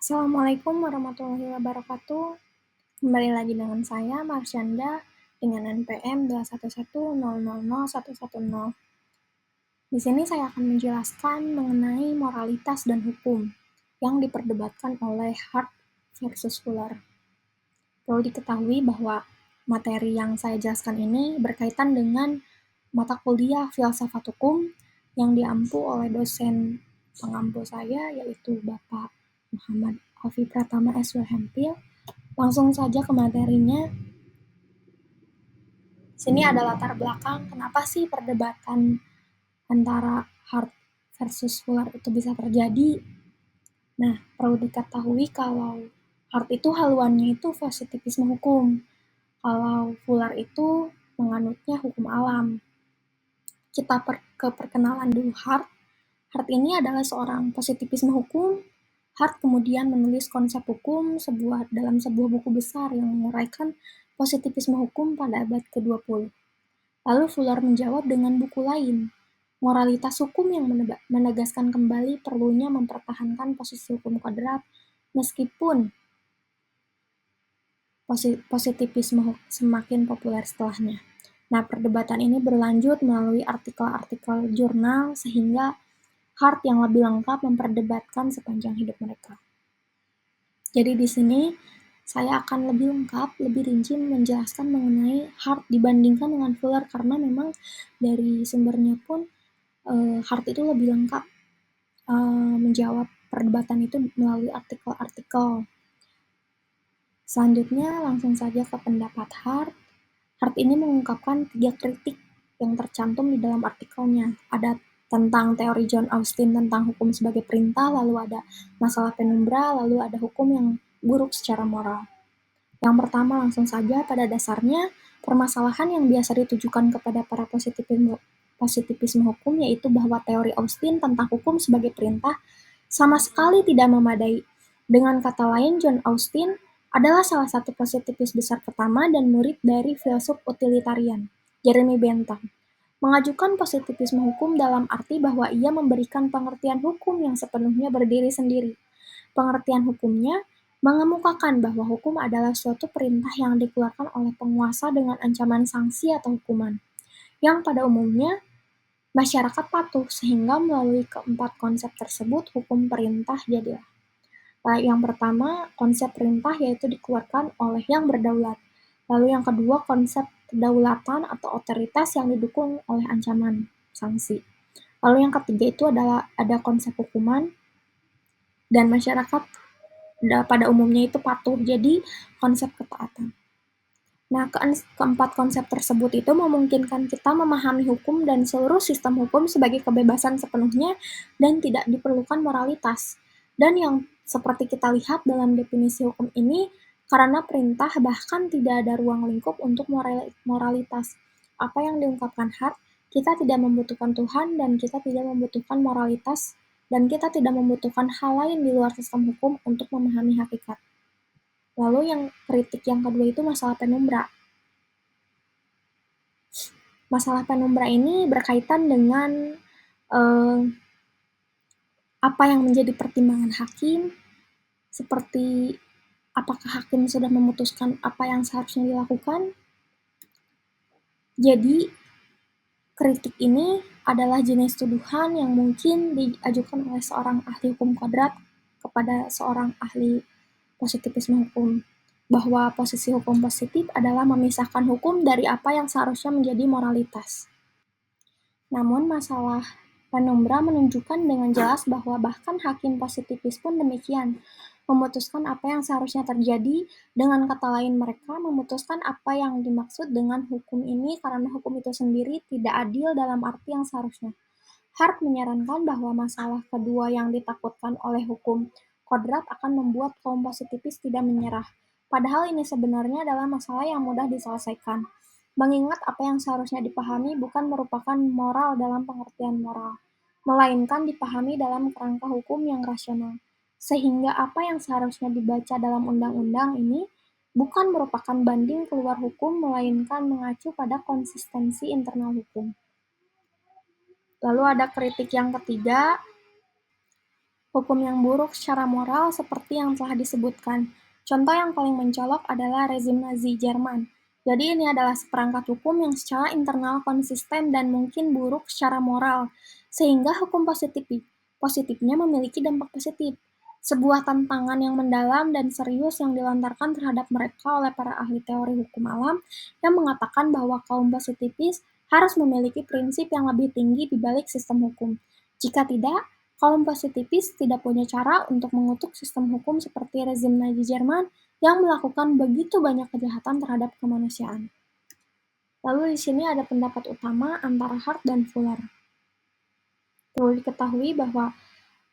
Assalamualaikum warahmatullahi wabarakatuh. Kembali lagi dengan saya, Marsyanda, dengan NPM 211000110. Di sini saya akan menjelaskan mengenai moralitas dan hukum yang diperdebatkan oleh Hart versus Fuller. Perlu diketahui bahwa materi yang saya jelaskan ini berkaitan dengan mata kuliah filsafat hukum yang diampu oleh dosen pengampu saya, yaitu Bapak Muhammad Alfi Pratama S.W.Hempil. Langsung saja ke materinya. Sini ada latar belakang kenapa sih perdebatan antara Hart versus Fuller itu bisa terjadi. Nah, perlu diketahui kalau Hart itu haluannya itu positivisme hukum. Kalau Fuller itu menganutnya hukum alam. Kita ke perkenalan dulu Hart. Hart ini adalah seorang positivisme hukum. Hart kemudian menulis konsep hukum dalam sebuah buku besar yang menguraikan positivisme hukum pada abad ke-20. Lalu Fuller menjawab dengan buku lain, Moralitas Hukum, yang menegaskan kembali perlunya mempertahankan posisi hukum kodrat meskipun positivisme semakin populer setelahnya. Nah, perdebatan ini berlanjut melalui artikel-artikel jurnal sehingga Hart yang lebih lengkap memperdebatkan sepanjang hidup mereka. Jadi di sini saya akan lebih lengkap, lebih rinci menjelaskan mengenai Hart dibandingkan dengan Fuller karena memang dari sumbernya pun Hart itu lebih lengkap menjawab perdebatan itu melalui artikel-artikel. Selanjutnya langsung saja ke pendapat Hart. Hart ini mengungkapkan 3 kritik yang tercantum di dalam artikelnya. Ada tentang teori John Austin tentang hukum sebagai perintah, lalu ada masalah penumbra, lalu ada hukum yang buruk secara moral. Yang pertama langsung saja, pada dasarnya permasalahan yang biasa ditujukan kepada para positivisme hukum yaitu bahwa teori Austin tentang hukum sebagai perintah sama sekali tidak memadai. Dengan kata lain, John Austin adalah salah satu positivis besar pertama dan murid dari filsuf utilitarian, Jeremy Bentham. Mengajukan positivisme hukum dalam arti bahwa ia memberikan pengertian hukum yang sepenuhnya berdiri sendiri. Pengertian hukumnya mengemukakan bahwa hukum adalah suatu perintah yang dikeluarkan oleh penguasa dengan ancaman sanksi atau hukuman, yang pada umumnya masyarakat patuh, sehingga melalui keempat konsep tersebut hukum perintah jadilah. Yang pertama, konsep perintah yaitu dikeluarkan oleh yang berdaulat. Lalu yang kedua, konsep kedaulatan atau otoritas yang didukung oleh ancaman sanksi. Lalu yang ketiga itu adalah ada konsep hukuman dan masyarakat pada umumnya itu patuh, jadi konsep ketaatan. Nah, keempat konsep tersebut itu memungkinkan kita memahami hukum dan seluruh sistem hukum sebagai kebebasan sepenuhnya dan tidak diperlukan moralitas. Dan yang seperti kita lihat dalam definisi hukum ini, karena perintah bahkan tidak ada ruang lingkup untuk moralitas. Apa yang diungkapkan Hart, kita tidak membutuhkan Tuhan dan kita tidak membutuhkan moralitas dan kita tidak membutuhkan hal lain di luar sistem hukum untuk memahami hakikat. Lalu yang kritik yang kedua itu masalah penumbra. Masalah penumbra ini berkaitan dengan apa yang menjadi pertimbangan hakim, seperti apakah hakim sudah memutuskan apa yang seharusnya dilakukan. Jadi, kritik ini adalah jenis tuduhan yang mungkin diajukan oleh seorang ahli hukum kodrat kepada seorang ahli positivisme hukum, bahwa posisi hukum positif adalah memisahkan hukum dari apa yang seharusnya menjadi moralitas. Namun masalah penumbra menunjukkan dengan jelas bahwa bahkan hakim positivis pun demikian, memutuskan apa yang seharusnya terjadi. Dengan kata lain, mereka memutuskan apa yang dimaksud dengan hukum ini karena hukum itu sendiri tidak adil dalam arti yang seharusnya. Hart menyarankan bahwa masalah kedua yang ditakutkan oleh hukum kodrat akan membuat kaum positivis tidak menyerah. Padahal ini sebenarnya adalah masalah yang mudah diselesaikan. Mengingat apa yang seharusnya dipahami bukan merupakan moral dalam pengertian moral, melainkan dipahami dalam kerangka hukum yang rasional. Sehingga apa yang seharusnya dibaca dalam undang-undang ini bukan merupakan banding keluar hukum, melainkan mengacu pada konsistensi internal hukum. Lalu ada kritik yang ketiga, Hukum yang buruk secara moral seperti yang telah disebutkan. Contoh yang paling mencolok adalah rezim Nazi Jerman. Jadi ini adalah seperangkat hukum yang secara internal konsisten dan mungkin buruk secara moral, sehingga hukum positifnya memiliki dampak positif. Sebuah tantangan yang mendalam dan serius yang dilontarkan terhadap mereka oleh para ahli teori hukum alam yang mengatakan bahwa kaum positifis harus memiliki prinsip yang lebih tinggi di balik sistem hukum. Jika tidak, kaum positifis tidak punya cara untuk mengutuk sistem hukum seperti rezim Nazi Jerman yang melakukan begitu banyak kejahatan terhadap kemanusiaan. Lalu di sini ada pendapat utama antara Hart dan Fuller. Perlu diketahui bahwa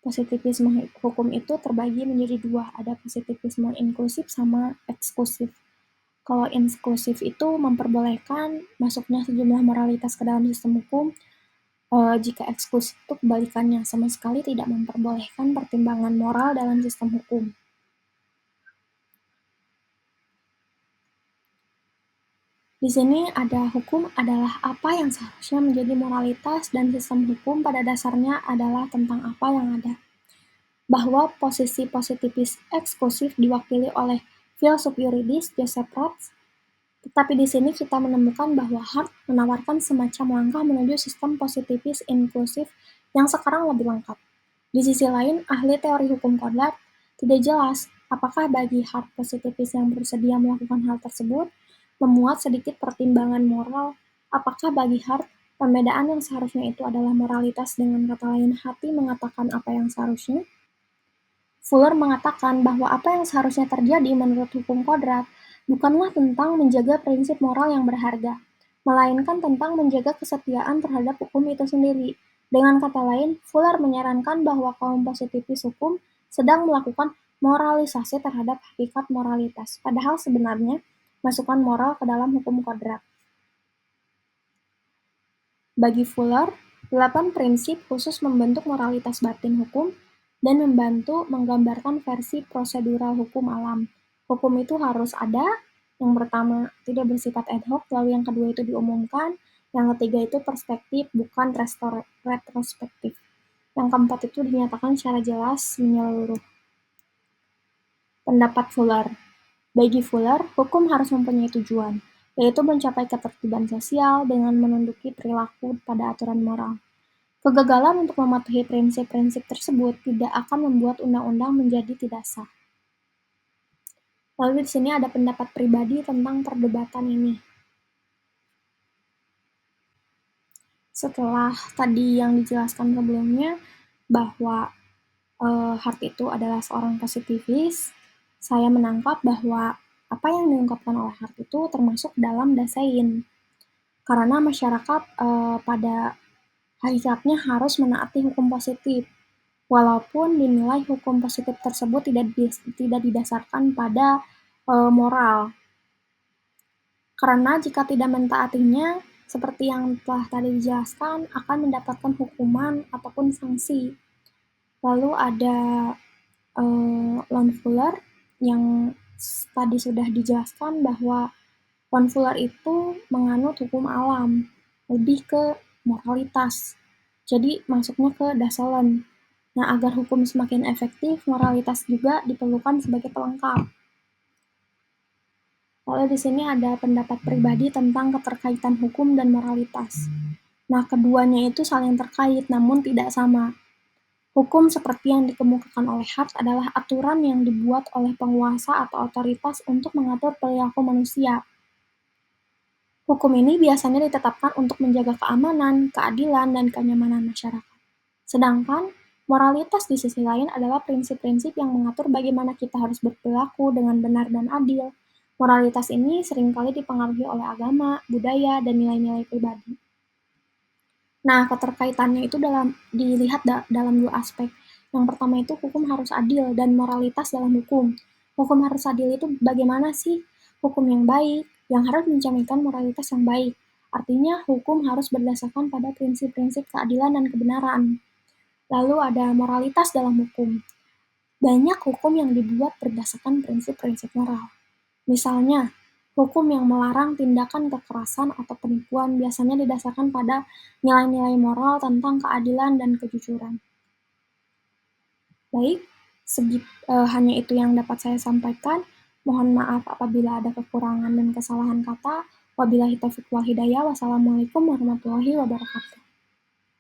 positivisme hukum itu terbagi menjadi dua, ada positivisme inklusif sama eksklusif. Kalau inklusif itu memperbolehkan masuknya sejumlah moralitas ke dalam sistem hukum, jika eksklusif itu kebalikannya, sama sekali tidak memperbolehkan pertimbangan moral dalam sistem hukum. Di sini ada hukum adalah apa yang seharusnya menjadi moralitas dan sistem hukum pada dasarnya adalah tentang apa yang ada. Bahwa posisi positifis eksklusif diwakili oleh filsuf yuridis Joseph Ratz, tetapi di sini kita menemukan bahwa Hart menawarkan semacam langkah menuju sistem positifis inklusif yang sekarang lebih lengkap. Di sisi lain, ahli teori hukum kodrat tidak jelas apakah bagi Hart positifis yang bersedia melakukan hal tersebut memuat sedikit pertimbangan moral. Apakah bagi Hart pembedaan yang seharusnya itu adalah moralitas, dengan kata lain hati mengatakan apa yang seharusnya? Fuller mengatakan bahwa apa yang seharusnya terjadi menurut hukum kodrat bukanlah tentang menjaga prinsip moral yang berharga, melainkan tentang menjaga kesetiaan terhadap hukum itu sendiri. Dengan kata lain, Fuller menyarankan bahwa kaum positifis hukum sedang melakukan moralisasi terhadap hakikat moralitas, padahal sebenarnya masukan moral ke dalam hukum kodrat. Bagi Fuller, 8 prinsip khusus membentuk moralitas batin hukum dan membantu menggambarkan versi prosedural hukum alam. Hukum itu harus ada, yang pertama tidak bersifat ad hoc, lalu yang kedua itu diumumkan, yang ketiga itu perspektif bukan retrospektif, yang keempat itu dinyatakan secara jelas menyeluruh. Pendapat Fuller. Bagi Fuller, hukum harus mempunyai tujuan, yaitu mencapai ketertiban sosial dengan menunduki perilaku pada aturan moral. Kegagalan untuk mematuhi prinsip-prinsip tersebut tidak akan membuat undang-undang menjadi tidak sah. Lalu di sini ada pendapat pribadi tentang perdebatan ini. Setelah tadi yang dijelaskan sebelumnya bahwa Hart itu adalah seorang positivis, saya menangkap bahwa apa yang diungkapkan oleh Hart itu termasuk dalam Dasein. Karena masyarakat pada hakikatnya harus menaati hukum positif, walaupun dinilai hukum positif tersebut tidak didasarkan pada moral. Karena jika tidak mentaatinya, seperti yang telah tadi dijelaskan, akan mendapatkan hukuman ataupun sanksi. Lalu ada Lon Fuller yang tadi sudah dijelaskan bahwa Lon Fuller itu menganut hukum alam, lebih ke moralitas. Jadi masuknya ke Dasein. Nah, agar hukum semakin efektif, moralitas juga diperlukan sebagai pelengkap. Lalu di sini ada pendapat pribadi tentang keterkaitan hukum dan moralitas. Nah, keduanya itu saling terkait namun tidak sama. Hukum seperti yang dikemukakan oleh Hart adalah aturan yang dibuat oleh penguasa atau otoritas untuk mengatur perilaku manusia. Hukum ini biasanya ditetapkan untuk menjaga keamanan, keadilan, dan kenyamanan masyarakat. Sedangkan moralitas di sisi lain adalah prinsip-prinsip yang mengatur bagaimana kita harus berperilaku dengan benar dan adil. Moralitas ini seringkali dipengaruhi oleh agama, budaya, dan nilai-nilai pribadi. Nah, keterkaitannya itu dilihat dalam dua aspek. Yang pertama itu hukum harus adil dan moralitas dalam hukum. Hukum harus adil itu bagaimana sih hukum yang baik, yang harus mencerminkan moralitas yang baik. Artinya hukum harus berdasarkan pada prinsip-prinsip keadilan dan kebenaran. Lalu ada moralitas dalam hukum. Banyak hukum yang dibuat berdasarkan prinsip-prinsip moral. Misalnya, hukum yang melarang tindakan kekerasan atau penipuan biasanya didasarkan pada nilai-nilai moral tentang keadilan dan kejujuran. Baik, hanya itu yang dapat saya sampaikan. Mohon maaf apabila ada kekurangan dan kesalahan kata. Wabillahi taufiq wal hidayah. Wassalamualaikum warahmatullahi wabarakatuh.